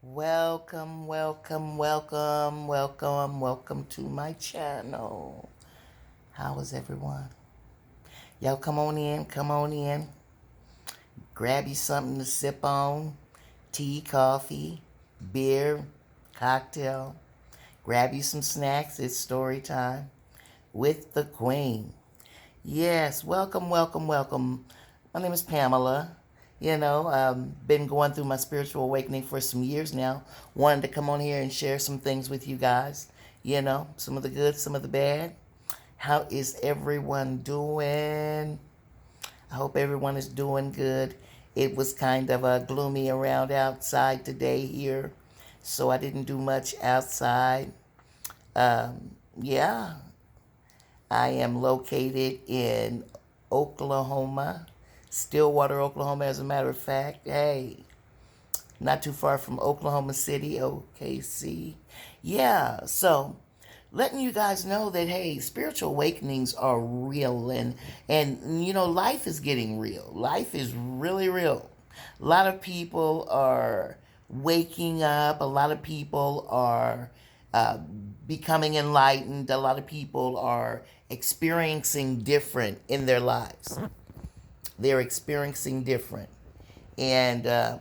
Welcome, welcome, welcome, welcome, welcome to my channel. How is everyone? Y'all come on in, come on in. Grab you something to sip on. Tea, coffee, beer, cocktail. Grab you some snacks. It's story time with the Queen. Yes, welcome, welcome, welcome. My name is Pamela. Been going through my spiritual awakening for some years now. Wanted to come on here and share some things with you guys. Some of the good, some of the bad. How is everyone doing? I hope everyone is doing good. It was kind of gloomy around outside today here, so I didn't do much outside. Yeah, I am located in Oklahoma, Stillwater, Oklahoma, as a matter of fact. Hey, not too far from Oklahoma City, OKC. Yeah, so letting you guys know that hey, spiritual awakenings are real and life is getting real. Life is really real. A lot of people are waking up. A lot of people are uh, becoming enlightened. A lot of people are experiencing different in their lives. They're experiencing different. And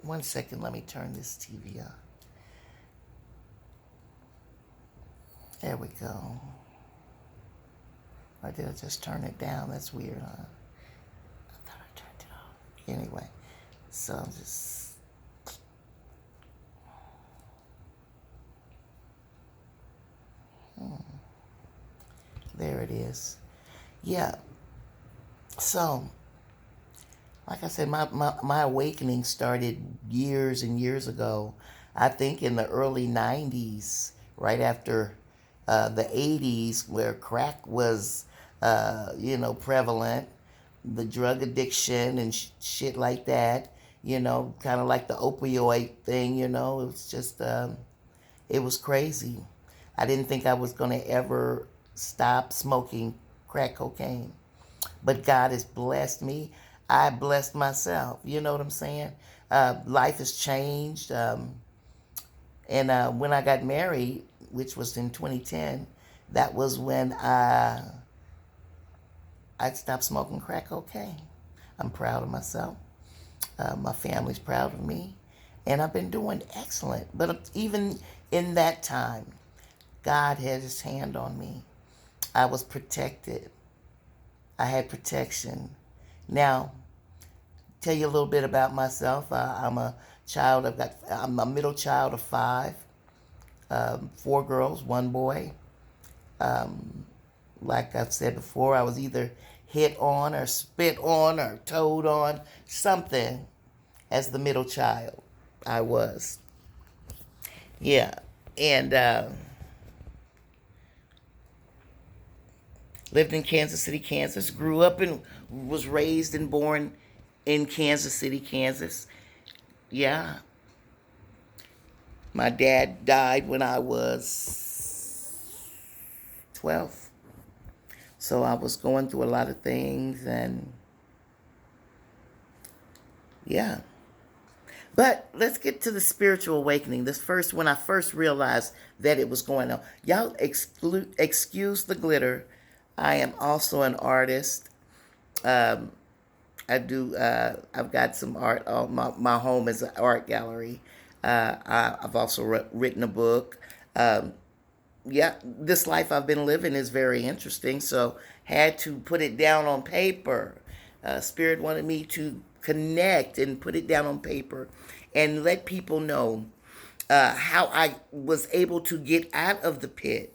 one second, let me turn this TV on. There we go. Or did I just turn it down? That's weird, huh? I thought I turned it off. Anyway, so I'm just. There it is. Yeah. So, like I said, my awakening started years and years ago. I think in the early 90s, right after the 80s, where crack was, prevalent, the drug addiction and shit like that, kind of like the opioid thing, it was just, it was crazy. I didn't think I was going to ever stop smoking crack cocaine. But God has blessed me. I blessed myself. You know what I'm saying? Life has changed. And when I got married, which was in 2010, that was when I stopped smoking crack cocaine. I'm proud of myself. My family's proud of me. And I've been doing excellent. But even in that time, God had his hand on me. I was protected. I had protection. Now, tell you a little bit about myself. I'm a child. I'm a middle child of five, four girls, one boy. Like I've said before, I was either hit on or spit on or toed on, something as the middle child. I was. Yeah. And lived in Kansas City, Kansas. Grew up and was raised and born in Kansas City, Kansas. Yeah. My dad died when I was 12. So I was going through a lot of things and yeah. But let's get to the spiritual awakening. When I first realized that it was going on. Y'all excuse the glitter. I am also an artist. Um, I've got some art. My home is an art gallery. I've also written a book. Um, yeah, this life I've been living is very interesting. So had to put it down on paper. Spirit wanted me to connect and put it down on paper and let people know how I was able to get out of the pit.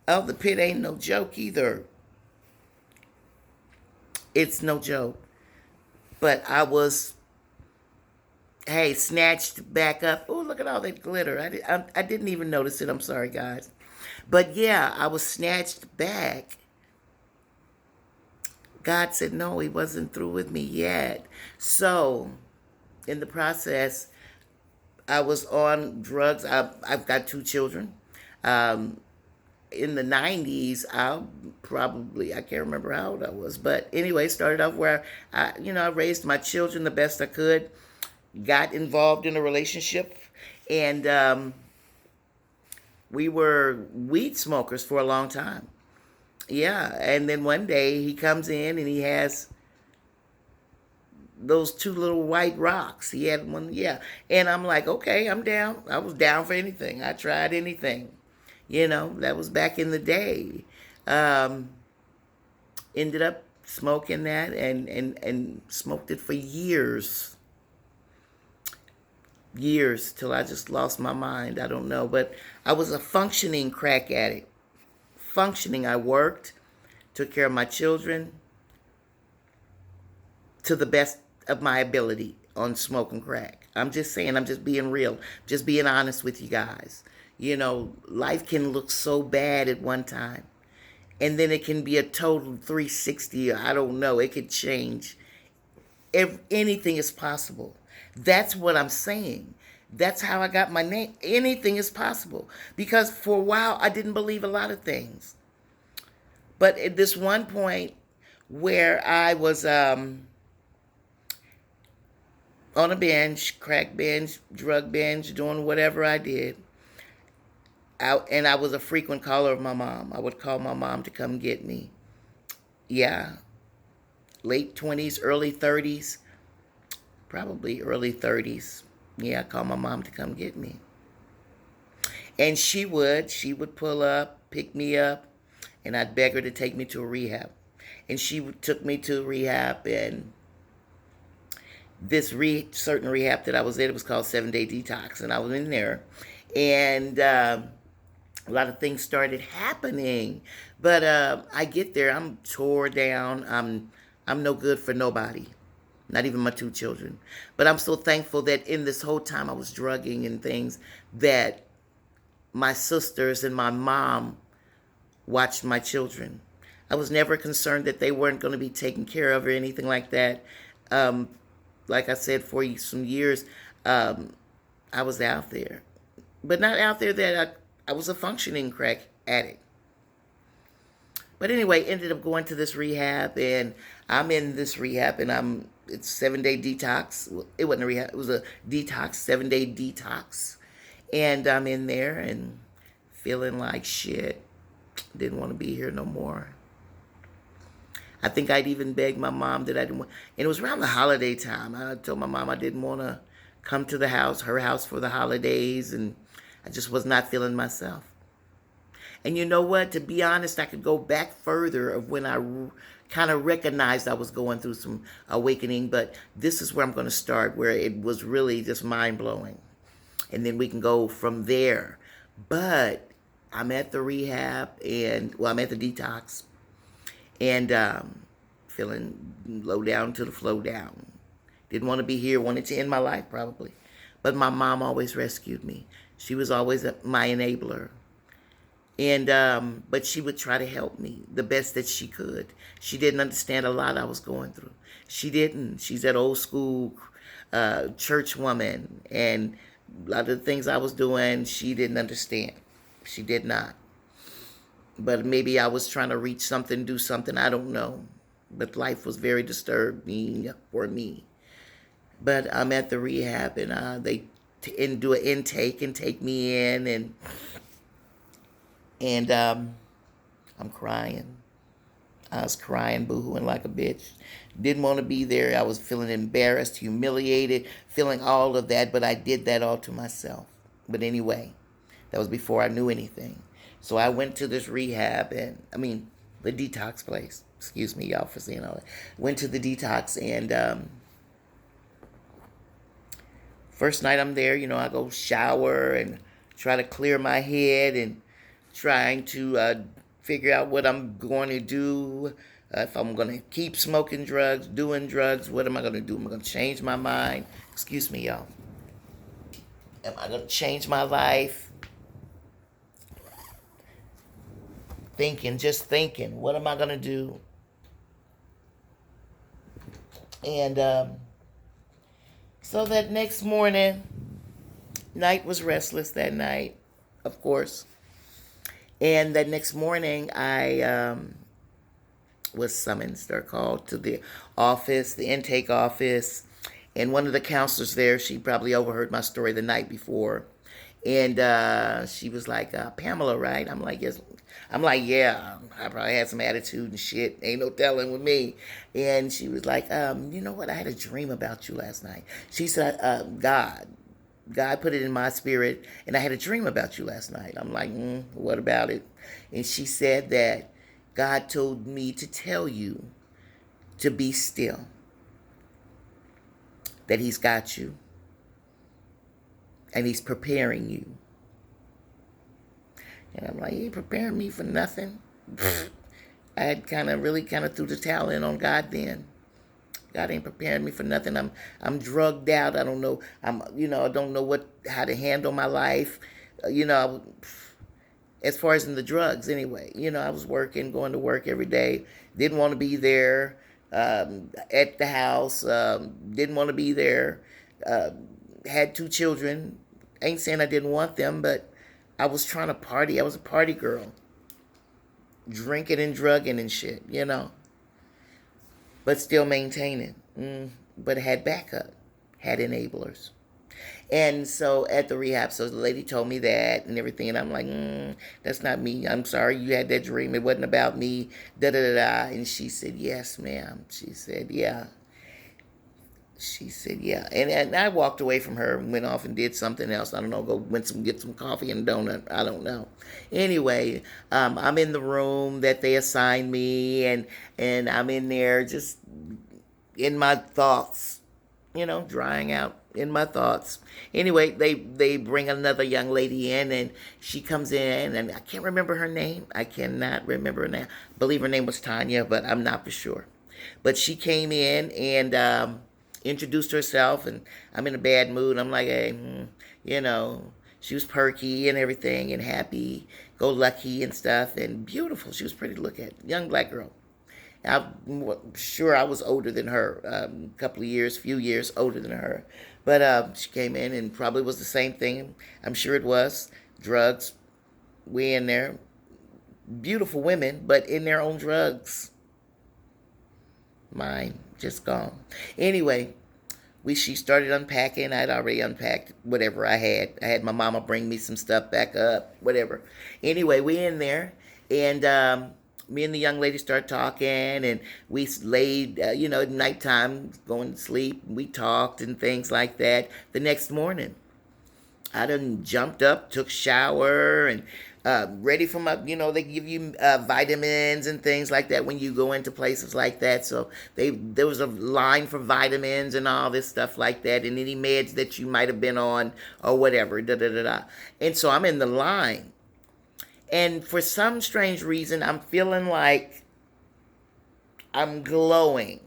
Oh, the pit ain't no joke either. It's no joke. But I was, hey, snatched back up. Oh, look at all that glitter. I didn't even notice it. I'm sorry, guys. But yeah, I was snatched back. God said, no, he wasn't through with me yet. So, in the process, I was on drugs. I've got two children. Um, in the 90s, I can't remember how old I was. But anyway, started off where I raised my children the best I could. got involved in a relationship, and we were weed smokers for a long time. Yeah, and then one day he comes in and he has those two little white rocks. He had one, yeah. And I'm like, okay, I'm down. I was down for anything. I tried anything. That was back in the day. Um, Ended up smoking that and smoked it for years. Years till I just lost my mind. I don't know. But I was a functioning crack addict. Functioning. I worked, took care of my children to the best of my ability on smoking crack. I'm just saying, I'm just being real, just being honest with you guys. Life can look so bad at one time, and then it can be a total 360. I don't know. It could change. If anything is possible. That's what I'm saying. That's how I got my name. Anything is possible. Because for a while, I didn't believe a lot of things. But at this one point where I was on a binge, crack binge, drug binge, doing whatever I did. And I was a frequent caller of my mom. I would call my mom to come get me. Yeah. Late 20s, early 30s. Probably early 30s. Yeah, I called my mom to come get me. And she would pull up, pick me up, and I'd beg her to take me to a rehab. And she took me to a rehab, and this certain rehab that I was in, it was called 7-Day Detox, and I was in there, and a lot of things started happening. But I get there, I'm tore down. I'm no good for nobody, not even my two children. But I'm so thankful that in this whole time I was drugging and things, that my sisters and my mom watched my children. I was never concerned that they weren't going to be taken care of or anything like that. Like I said, for some years, I was out there. But not out there that I was a functioning crack addict. But anyway, ended up going to this rehab, and I'm in this rehab, and it's 7-Day Detox. Well, it wasn't a rehab, it was a detox, 7-Day Detox. And I'm in there and feeling like shit. Didn't want to be here no more. I think I'd even begged my mom that I didn't want, and it was around the holiday time. I told my mom I didn't want to come to the house, her house, for the holidays, and I just was not feeling myself. And you know what? To be honest, I could go back further of when I kind of recognized I was going through some awakening, but this is where I'm going to start, where it was really just mind-blowing. And then we can go from there. But I'm at the rehab, I'm at the detox, and feeling low down to the flow down. Didn't want to be here, wanted to end my life probably. But my mom always rescued me. She was always my enabler. And but she would try to help me the best that she could. She didn't understand a lot I was going through. She didn't. She's that old school church woman, and a lot of the things I was doing, she didn't understand. She did not. But maybe I was trying to reach something, do something, I don't know. But life was very disturbing for me. But I'm at the rehab, and they do an intake and take me in, and I'm crying. I was crying, boo-hooing like a bitch. Didn't want to be there. I was feeling embarrassed, humiliated, feeling all of that, but I did that all to myself. But anyway, that was before I knew anything. So I went to this rehab, the detox place. Excuse me, y'all, for saying all that. Went to the detox, and first night I'm there, I go shower and try to clear my head and trying to figure out what I'm going to do. If I'm going to keep smoking drugs, doing drugs, what am I going to do? Am I going to change my mind? Excuse me, y'all. Am I going to change my life? Just thinking, what am I going to do? And so that next morning, night was restless that night, of course. And that next morning, I was summoned or called to the office, the intake office. And one of the counselors there, she probably overheard my story the night before. And she was like, Pamela, right? I'm like, yes. I'm like, yeah, I probably had some attitude and shit. Ain't no telling with me. And she was like, you know what? I had a dream about you last night. She said, God put it in my spirit, and I had a dream about you last night. I'm like, what about it? And she said that God told me to tell you to be still, that He's got you, and He's preparing you. And I'm like, He ain't preparing me for nothing. I had really threw the towel in on God then. God ain't preparing me for nothing. I'm drugged out. I don't know. I don't know how to handle my life. As far as in the drugs, anyway. I was working, going to work every day. Didn't want to be there at the house. Didn't want to be there. Had 2 children. Ain't saying I didn't want them, but I was trying to party. I was a party girl. Drinking and drugging and shit, But still maintaining. But had backup. Had enablers. And so at the rehab, so the lady told me that and everything, and I'm like, that's not me. I'm sorry you had that dream. It wasn't about me. Da-da-da-da. And she said, yes, ma'am. She said, yeah. She said, yeah. And I walked away from her and went off and did something else. I don't know, get some coffee and a donut. I don't know. Anyway, I'm in the room that they assigned me, and I'm in there just in my thoughts, drying out in my thoughts. Anyway, they bring another young lady in, and she comes in, and I can't remember her name. I cannot remember her name. I believe her name was Tanya, but I'm not for sure. But she came in and introduced herself, and I'm in a bad mood. I'm like, hey, she was perky and everything, and happy, go lucky and stuff, and beautiful. She was pretty to look at, young black girl. I'm sure I was older than her, few years older than her. But she came in and probably was the same thing. I'm sure it was. Drugs, we in there. Beautiful women, but in their own drugs. Mine, just gone. Anyway, she started unpacking. I'd already unpacked whatever I had. I had my mama bring me some stuff back up, whatever. Anyway, we in there, and me and the young lady started talking, and we laid, at nighttime, going to sleep. We talked and things like that. The next morning, I done jumped up, took shower, and ready for my, they give you vitamins and things like that when you go into places like that. So there was a line for vitamins and all this stuff like that, and any meds that you might have been on or whatever. And so I'm in the line. And for some strange reason, I'm feeling like I'm glowing.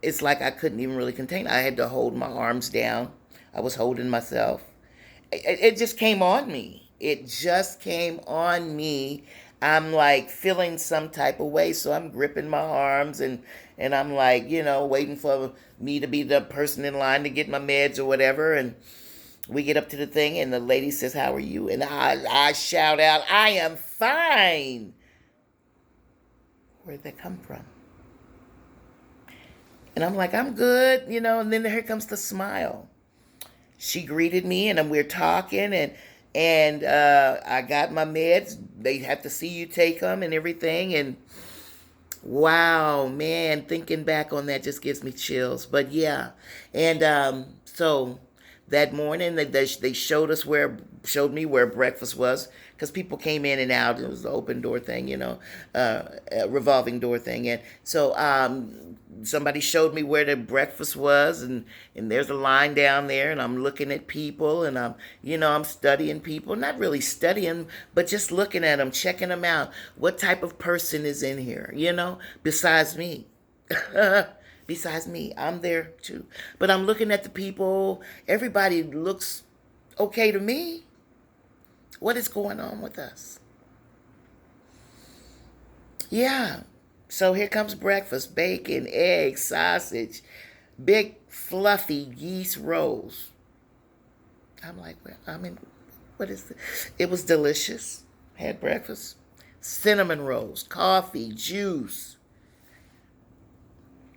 It's like I couldn't even really contain it. I had to hold my arms down. I was holding myself. It just came on me. It just came on me. I'm like feeling some type of way. So I'm gripping my arms and I'm like, waiting for me to be the person in line to get my meds or whatever. And we get up to the thing, and the lady says, how are you? And I shout out, I am fine. Where'd that come from? And I'm like, I'm good, and then here comes the smile. She greeted me, and we're talking, and I got my meds. They have to see you take them and everything, and wow, man, thinking back on that just gives me chills. But yeah, and so that morning they showed me where breakfast was, because people came in and out. It was an open door thing, a revolving door thing. And so somebody showed me where the breakfast was, and there's a line down there, and I'm looking at people, and I'm studying people, not really studying, but just looking at them, checking them out. What type of person is in here, besides me? Besides me, I'm there too. But I'm looking at the people. Everybody looks okay to me. What is going on with us? Yeah. So here comes breakfast: bacon, eggs, sausage, big fluffy yeast rolls. I'm like, what is this? It was delicious. Had breakfast. Cinnamon rolls, coffee, juice.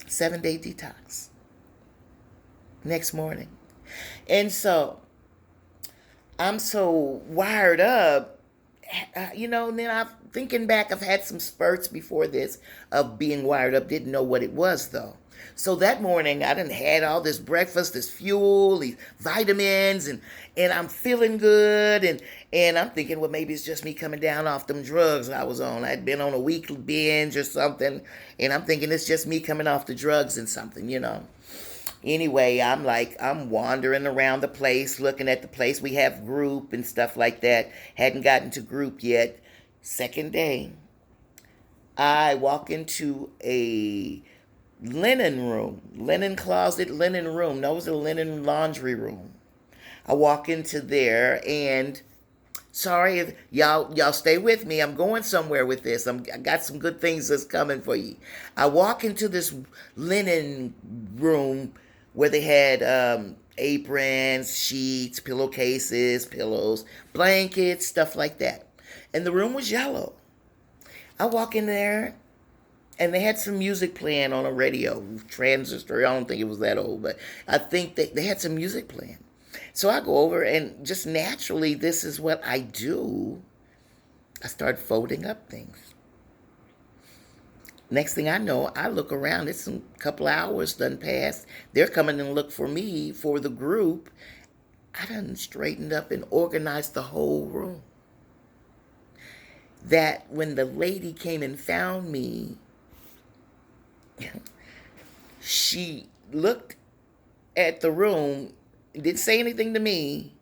7-day detox. next morning. And so I'm so wired up, and then I'm thinking back, I've had some spurts before this of being wired up, didn't know what it was though. So that morning I done had all this breakfast, this fuel, these vitamins, and I'm feeling good, and I'm thinking, well, maybe it's just me coming down off them drugs I was on. I'd been on a weekly binge or something, and I'm thinking it's just me coming off the drugs and something. Anyway, I'm wandering around the place, looking at the place. We have group and stuff like that. Hadn't gotten to group yet. Second day, I walk into a linen room, linen closet, linen room. No, it was a linen laundry room. I walk into there, and sorry, y'all stay with me. I'm going somewhere with this. I got some good things that's coming for you. I walk into this linen room where they had aprons, sheets, pillowcases, pillows, blankets, stuff like that. And the room was yellow. I walk in there, and they had some music playing on a radio, transistor. I don't think it was that old, but I think they had some music playing. So I go over, and just naturally, this is what I do. I start folding up things. Next thing I know, I look around. It's a couple hours done passed. They're coming and look for me for the group. I done straightened up and organized the whole room. That when the lady came and found me, she looked at the room, didn't say anything to me,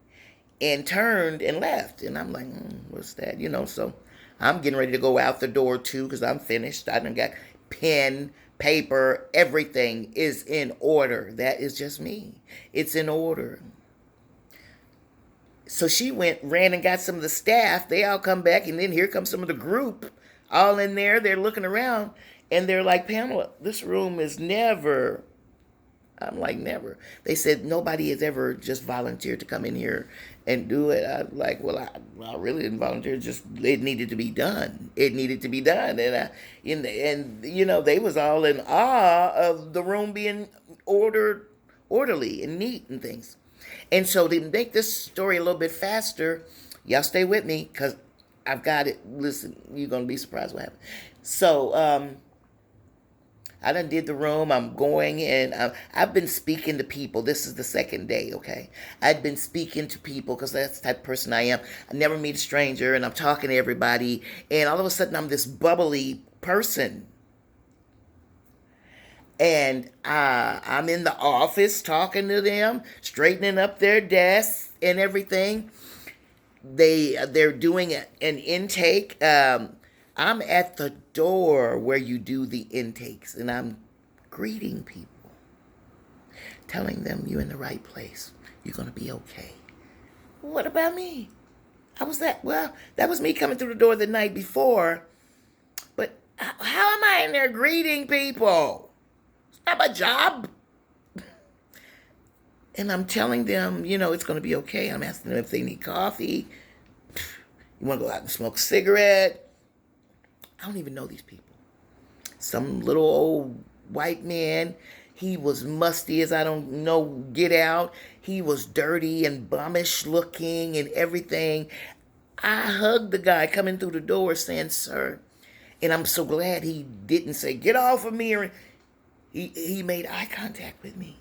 and turned and left. And I'm like, what's that? So I'm getting ready to go out the door too, because I'm finished. I done got pen, paper, everything is in order. That is just me. It's in order. So she ran and got some of the staff. They all come back, and then here comes some of the group all in there. They're looking around, and they're like, Pamela, this room is never. I'm like, never. They said nobody has ever just volunteered to come in here and do it. I'm like, well, I really didn't volunteer. Just it needed to be done. It needed to be done, and they was all in awe of the room being orderly and neat and things. And so to make this story a little bit faster, y'all stay with me because I've got it. Listen, you're gonna be surprised what happened. So I done did the room. I'm going, and I've been speaking to people. This is the second day, okay? I've been speaking to people because that's the type of person I am. I never meet a stranger, and I'm talking to everybody, and all of a sudden I'm this bubbly person. And I'm in the office talking to them, straightening up their desks and everything. They're doing an intake. I'm at the door where you do the intakes, and I'm greeting people, telling them you're in the right place. You're going to be okay. What about me? That was me coming through the door the night before. But how am I in there greeting people? It's not my job. And I'm telling them, it's going to be okay. I'm asking them if they need coffee. You want to go out and smoke a cigarette? I don't even know these people. Some little old white man. He was musty as I don't know, get out. He was dirty and bummish looking and everything. I hugged the guy coming through the door saying, sir. And I'm so glad he didn't say, get off of me. Or he made eye contact with me.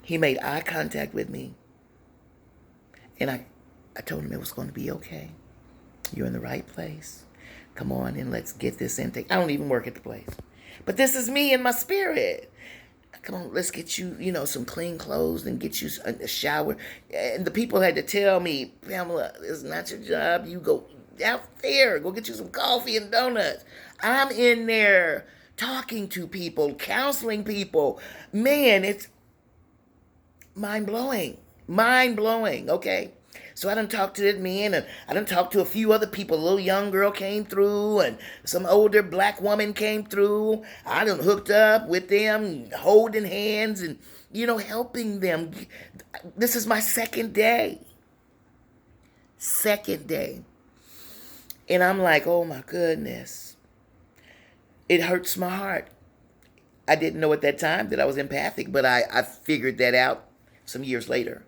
He made eye contact with me. And I told him it was going to be okay. You're in the right place. Come on and let's get this intake. I don't even work at the place. But this is me and my spirit. Come on, let's get you, some clean clothes and get you a shower. And the people had to tell me, Pamela, it's not your job. You go out there. Go get you some coffee and donuts. I'm in there talking to people, counseling people. Man, it's mind-blowing. Mind-blowing, okay? So I done talked to that man, and I done talked to a few other people. A little young girl came through, and some older black woman came through. I done hooked up with them, holding hands and, helping them. This is my second day. Second day. And I'm like, oh my goodness. It hurts my heart. I didn't know at that time that I was empathic, but I figured that out some years later.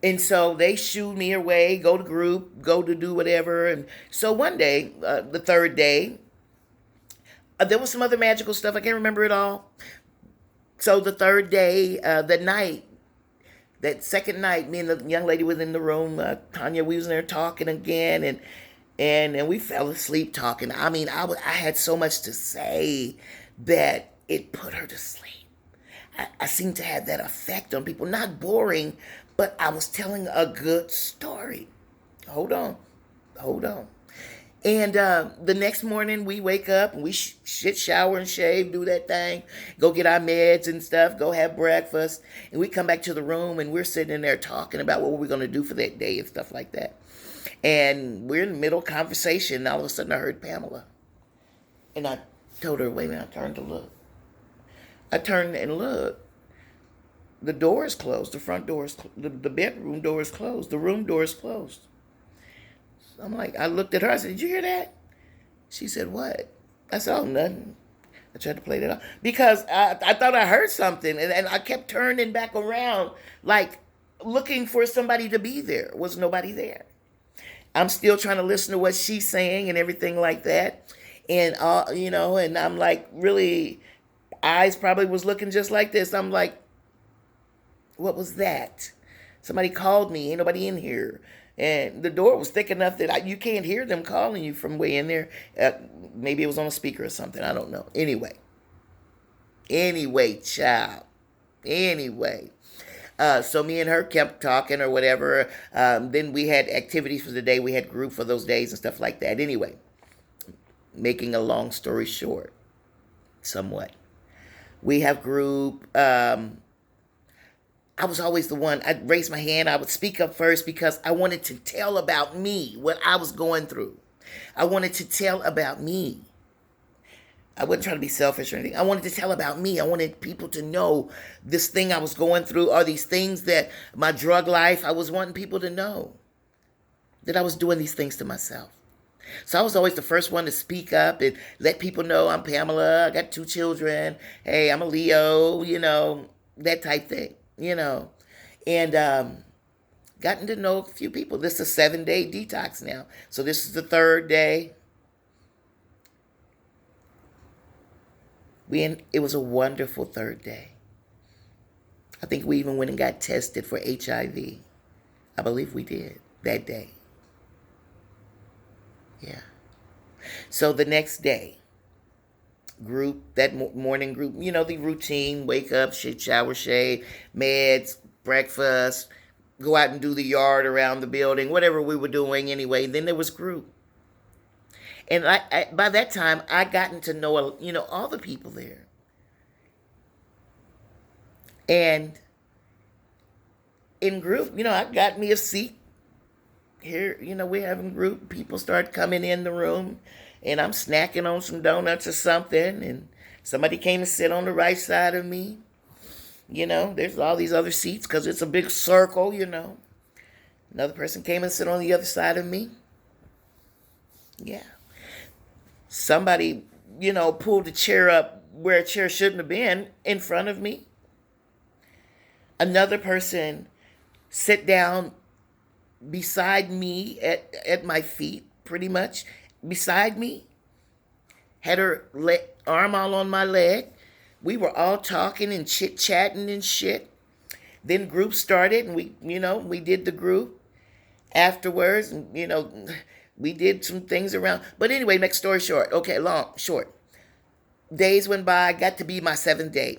And so they shooed me away, go to group, go to do whatever. And so one day, the third day, there was some other magical stuff. I can't remember it all. So the third day, the night, that second night, me and the young lady was in the room. Tanya, we was in there talking again, and we fell asleep talking. I mean, I had so much to say that it put her to sleep. I seemed to have that effect on people. Not boring, but I was telling a good story. Hold on. And the next morning we wake up and we shit, shower, and shave, do that thing, go get our meds and stuff, go have breakfast. And we come back to the room and we're sitting in there talking about what we're going to do for that day and stuff like that. And we're in the middle of conversation, and all of a sudden I heard Pamela. And I told her, wait a minute, I turned to look. I turned and looked. The door is closed. The front door is the bedroom door is closed. The room door is closed. I'm like, I looked at her. I said, did you hear that? She said, what? I said, oh, nothing. I tried to play that off because I thought I heard something, and I kept turning back around, like looking for somebody to be there. Was nobody there. I'm still trying to listen to what she's saying and everything like that. And, and I'm like, really, eyes probably was looking just like this. I'm like, what was that? Somebody called me. Ain't nobody in here. And the door was thick enough that you can't hear them calling you from way in there. Maybe it was on a speaker or something. I don't know. Anyway, child. Anyway. So me and her kept talking or whatever. Then we had activities for the day. We had group for those days and stuff like that. Anyway, making a long story short, somewhat. We have group. I was always the one. I'd raise my hand. I would speak up first because I wanted to tell about me, what I was going through. I wanted to tell about me. I wasn't trying to be selfish or anything. I wanted to tell about me. I wanted people to know this thing I was going through, or these things that my drug life, I was wanting people to know that I was doing these things to myself. So I was always the first one to speak up and let people know I'm Pamela. I got 2 children. Hey, I'm a Leo, that type thing. And gotten to know a few people. This is a 7-day detox now. So this is the 3rd day. It was a wonderful 3rd day. I think we even went and got tested for HIV. I believe we did that day. Yeah. So the next day, group, that morning group, the routine, wake up, shit, shower, shave, meds, breakfast, go out and do the yard around the building, whatever we were doing anyway. Then there was group. And I by that time, I gotten to know, all the people there. And in group, I got me a seat. Here, we're having group. People start coming in the room. And I'm snacking on some donuts or something. And somebody came to sit on the right side of me. There's all these other seats because it's a big circle, Another person came and sit on the other side of me. Yeah. Somebody, pulled a chair up where a chair shouldn't have been in front of me. Another person sat down beside me at my feet, pretty much. Beside me, had her arm all on my leg. We were all talking and chit-chatting and shit. Then group started, and we did the group afterwards. And, we did some things around. But anyway, make story short. Okay, short. Days went by, got to be my 7th day.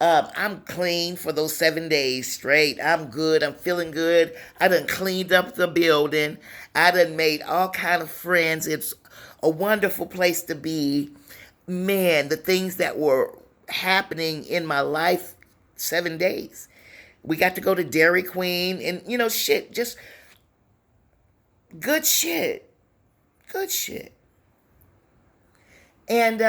I'm clean for those 7 days straight. I'm good. I'm feeling good. I done cleaned up the building. I done made all kind of friends. It's a wonderful place to be. Man, the things that were happening in my life, 7 days. We got to go to Dairy Queen and, shit, just good shit. Good shit. And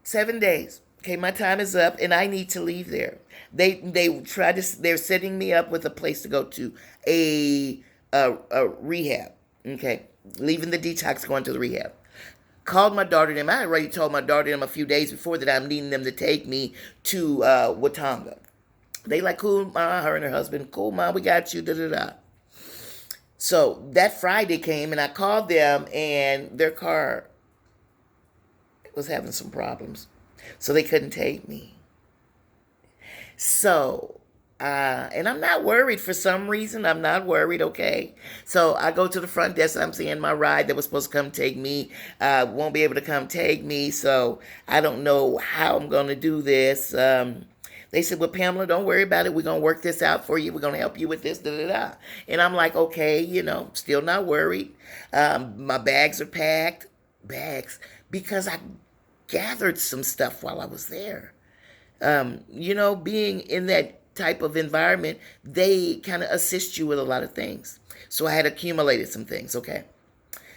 7 days. Okay, my time is up, and I need to leave there. They're setting me up with a place to go to, a rehab. Okay, leaving the detox, going to the rehab. Called my daughter and them. I had already told my daughter and them a few days before that I'm needing them to take me to Watanga. They like, cool, ma, her and her husband, cool, ma, we got you, da da da. So that Friday came and I called them and their car was having some problems. So they couldn't take me. So, and I'm not worried for some reason. I'm not worried, okay? So I go to the front desk. I'm seeing my ride that was supposed to come take me won't be able to come take me. So I don't know how I'm going to do this. They said, well, Pamela, don't worry about it. We're going to work this out for you. We're going to help you with this, da da da. And I'm like, okay, still not worried. My bags are packed. Bags. Because I gathered some stuff while I was there. Being in that type of environment, they kind of assist you with a lot of things. So I had accumulated some things, okay?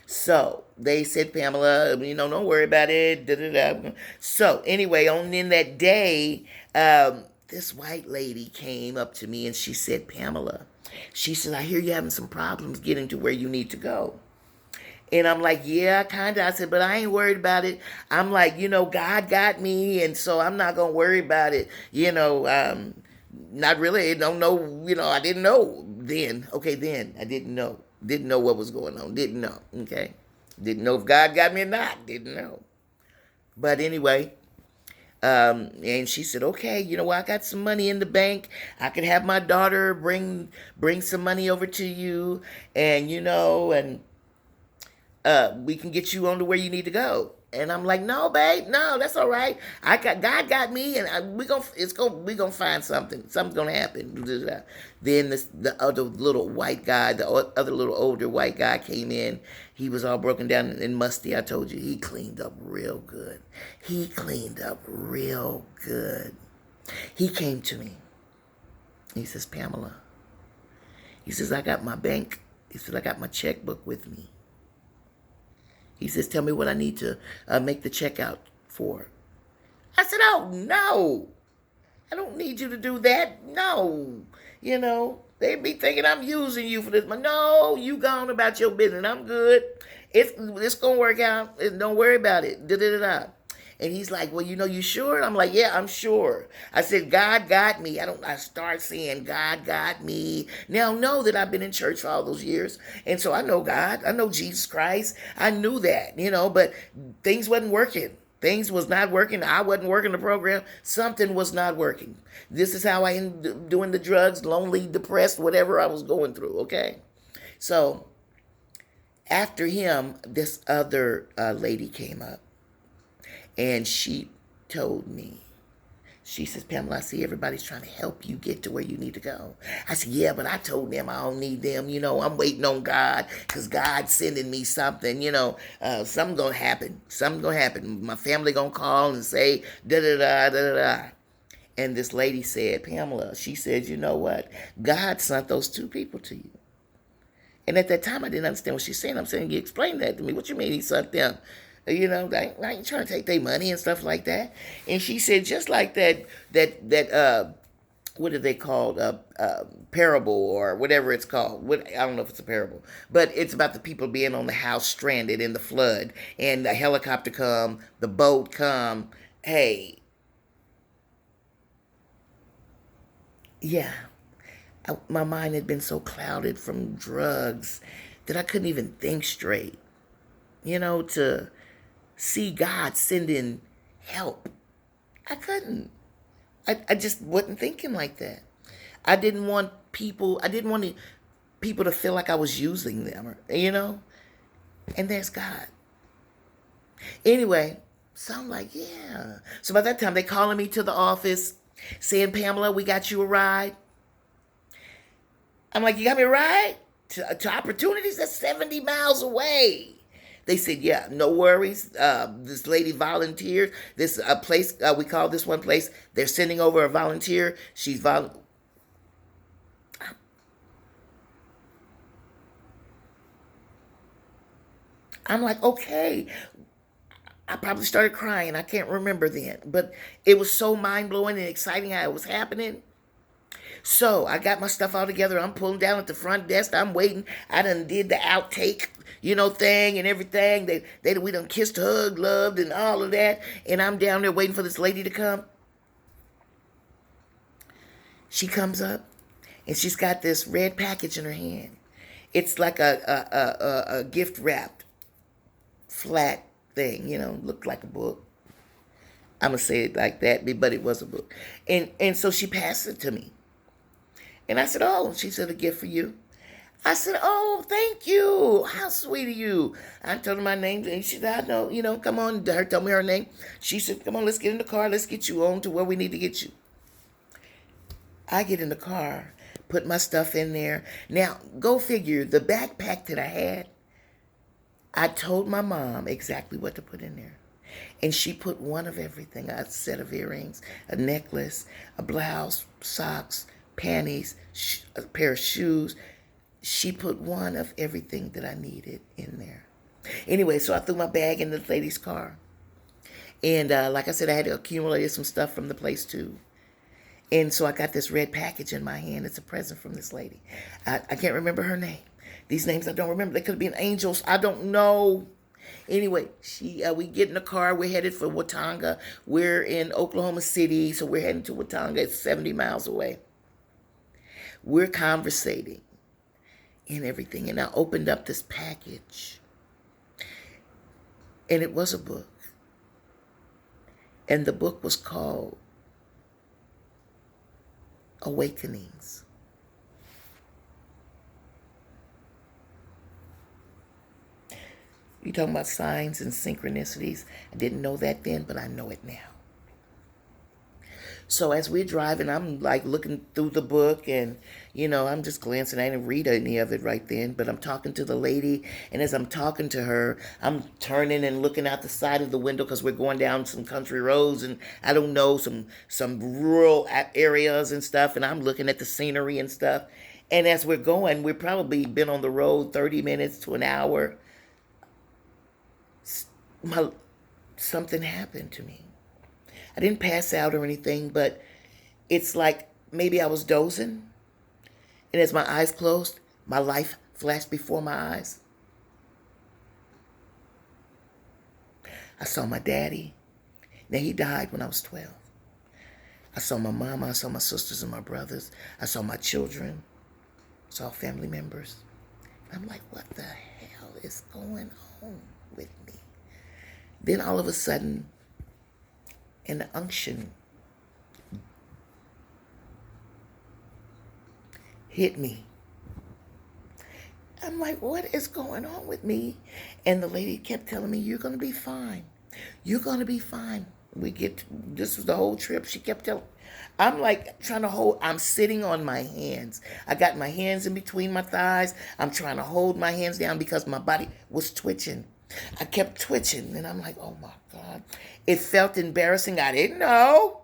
So they said, Pamela, don't worry about it. Da, da, da. So anyway, in that day, this white lady came up to me and she said, Pamela, she said, I hear you having some problems getting to where you need to go. And I'm like, yeah, kind of. I said, but I ain't worried about it. I'm like, God got me, and so I'm not going to worry about it. Not really. I don't know. I didn't know then. Okay, then. I didn't know. Didn't know what was going on. Didn't know. Okay? Didn't know if God got me or not. Didn't know. But anyway, and she said, okay, well, I got some money in the bank. I could have my daughter bring some money over to you, and, we can get you on to where you need to go. And I'm like, no, babe, no, that's all right. God got me, and we gonna find something. Something's gonna happen. Then the other little white guy, the other little older white guy came in. He was all broken down and musty. I told you, he cleaned up real good. He came to me. He says, Pamela. He says, I got my bank. He said, I got my checkbook with me. He says, tell me what I need to make the check out for. I said, oh, no. I don't need you to do that. No. They be thinking I'm using you for this. But no, you gone about your business. I'm good. It's going to work out. Don't worry about it. Da-da-da-da. And he's like, well, you sure? I'm like, yeah, I'm sure. I said, God got me. I start saying, God got me. Now, know that I've been in church for all those years. And so I know God. I know Jesus Christ. I knew that, but things wasn't working. Things was not working. I wasn't working the program. Something was not working. This is how I ended up doing the drugs, lonely, depressed, whatever I was going through, okay? So after him, this other lady came up. And she told me, she says, Pamela, I see everybody's trying to help you get to where you need to go. I said, yeah, but I told them I don't need them. I'm waiting on God because God's sending me something. Something going to happen. Something going to happen. My family going to call and say, da-da-da, da-da-da. And this lady said, Pamela, she said, you know what? God sent those two people to you. And at that time, I didn't understand what she's saying. I'm saying, you explain that to me. What you mean he sent them? I ain't trying to take their money and stuff like that. And she said, just like that, what are they called? Parable or whatever it's called. I don't know if it's a parable, but it's about the people being on the house stranded in the flood, and the helicopter come, the boat come. Hey, yeah, my mind had been so clouded from drugs that I couldn't even think straight. To see God sending help. I couldn't. I just wasn't thinking like that. I didn't want people to feel like I was using them, and there's God. Anyway, so I'm like, yeah. So by that time, they calling me to the office saying, Pamela, we got you a ride. I'm like, you got me a ride? To Opportunities? That's 70 miles away. They said, yeah, no worries. This lady volunteered. This place, we call this one place, they're sending over a volunteer. She's I'm like, okay. I probably started crying. I can't remember then. But it was so mind-blowing and exciting how it was happening. So I got my stuff all together. I'm pulling down at the front desk. I'm waiting. I done did the outtake, thing and everything. We done kissed, hugged, loved, and all of that. And I'm down there waiting for this lady to come. She comes up, and she's got this red package in her hand. It's like a gift wrapped flat thing, looked like a book. I'm gonna say it like that, but it was a book. And so she passed it to me. And I said, oh, she said, a gift for you. I said, oh, thank you. How sweet of you. I told her my name, and she said, I know, come on. Her told me her name. She said, come on, let's get in the car. Let's get you on to where we need to get you. I get in the car, put my stuff in there. Now, go figure, the backpack that I had, I told my mom exactly what to put in there. And she put one of everything, a set of earrings, a necklace, a blouse, socks, panties, a pair of shoes. She put one of everything that I needed in there. Anyway, so I threw my bag in the lady's car. And like I said, I had accumulated some stuff from the place too. And so I got this red package in my hand. It's a present from this lady. I can't remember her name. These names I don't remember. They could have been angels. I don't know. Anyway, we get in the car. We're headed for Watauga. We're in Oklahoma City, so we're heading to Watauga. It's 70 miles away. We're conversating and everything. And I opened up this package. And it was a book. And the book was called Awakenings. You're talking about signs and synchronicities. I didn't know that then, but I know it now. So as we're driving, I'm like looking through the book and, I'm just glancing. I didn't read any of it right then, but I'm talking to the lady. And as I'm talking to her, I'm turning and looking out the side of the window because we're going down some country roads and I don't know, some rural areas and stuff. And I'm looking at the scenery and stuff. And as we're going, we've probably been on the road 30 minutes to an hour. Something happened to me. I didn't pass out or anything, but it's like maybe I was dozing. And as my eyes closed, my life flashed before my eyes. I saw my daddy. Now, he died when I was 12. I saw my mama. I saw my sisters and my brothers. I saw my children. I saw family members. I'm like, what the hell is going on with me? Then all of a sudden, an unction hit me. I'm like, what is going on with me? And the lady kept telling me, you're going to be fine. You're going to be fine. This was the whole trip. She kept telling, I'm like trying to hold, I'm sitting on my hands. I got my hands in between my thighs. I'm trying to hold my hands down because my body was twitching. I kept twitching, and I'm like, oh my God. It felt embarrassing. I didn't know.